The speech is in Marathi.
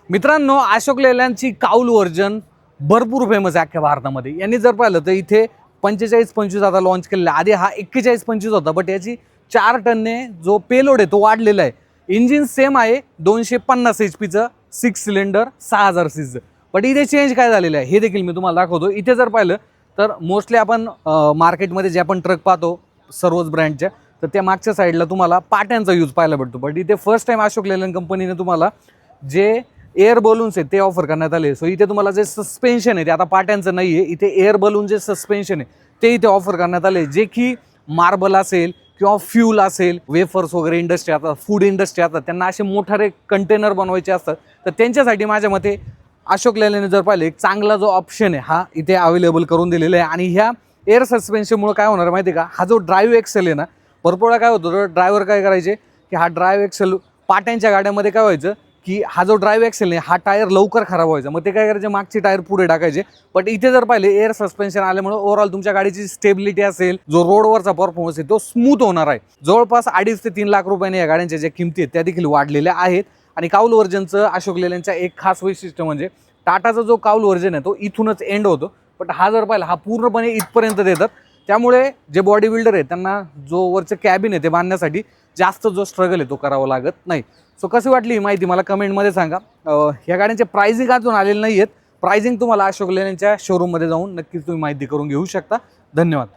मित्रांनो, अशोक लेलँडची काऊल व्हर्जन भरपूर फेमस आहे अख्ख्या भारतामध्ये। यांनी जर पाहिलं तर इथे 45-25 आता लॉन्च केलेला, आधी हा 41-25 होता, बट याची 4 टनने जो पेलोड आहे तो वाढलेला आहे। इंजिन सेम आहे 250 HP चं 6 सिलेंडर 6000 सीसी, बट इथे चेंज काय झालेलं आहे हे देखील मी तुम्हाला दाखवतो। इथे जर पाहिलं तर मोस्टली आपण मार्केटमध्ये जे आपण ट्रक पाहतो सर्वच ब्रँडच्या, तर त्या मागच्या साईडला तुम्हाला पाट्यांचा यूज पाहायला भेटतो, बट इथे फर्स्ट टाइम अशोक लेलँड कंपनीने तुम्हाला जे एअर बलून्स आहेत ते ऑफर करण्यात आले। सो इथे तुम्हाला जे सस्पेन्शन आहे ते आता पाट्यांचं नाही आहे, इथे एअर बलून जे सस्पेन्शन आहे ते इथे ऑफर करण्यात आले, जे की मार्बल असेल किंवा फ्यूल असेल, वेफर्स वगैरे इंडस्ट्री, आता फूड इंडस्ट्री आता त्यांना असे मोठारे कंटेनर बनवायचे असतात, तर त्यांच्यासाठी माझ्या मते अशोक लेलँडने जर पाहिलं एक चांगला जो ऑप्शन आहे हा इथे अवेलेबल करून दिलेला आहे। आणि ह्या एअर सस्पेन्शनमुळे काय होणार माहिती आहे का, हा जो ड्राईव्ह एक्सेल आहे ना, भरपूर काय होतं तर ड्रायव्हर काय करायचे की हा ड्राईव्ह एक्सेल पाट्यांच्या गाड्यामध्ये काय व्हायचं की हा जो ड्राईव्ह एक्सेल आहे हा टायर लवकर खराब व्हायचा, मग ते काय करायचे मागची टायर पुढे टाकायचे। बट इथे जर पाहिले एअर सस्पेन्शन आल्यामुळे ओव्हरऑल तुमच्या गाडीची स्टेबिलिटी असेल, जो रोडवरचा परफॉर्मन्स आहे तो स्मूथ होणार आहे। जवळपास 2.5 ते 3 लाख रुपयांनी या गाड्यांच्या ज्या किमती आहेत त्या देखील वाढलेल्या आहेत। आणि काऊल व्हर्जनचं अशोक लेलँडचा एक खास वैशिष्ट्य म्हणजे टाटाचा जो काऊल व्हर्जन आहे तो इथूनच एंड होतो, बट हा जर पाहिला हा पूर्णपणे इथपर्यंत देतात। त्यामुळे जे बॉडी बिल्डर आहे त्यांना जो वरचं कॅबिन आहे ते बांधण्यासाठी जास्त जो स्ट्रगल आहे तो करावा लागत नाही। सो कशी वाटली ही माहिती मला कमेंटमध्ये सांगा। ह्या गाड्यांचे प्राइसिंग अजून आलेले नाही आहेत, प्राइसिंग तुम्हाला अशोक लेलँडच्या शोरूममध्ये जाऊन नक्कीच तुम्ही माहिती करून घेऊ शकता। धन्यवाद।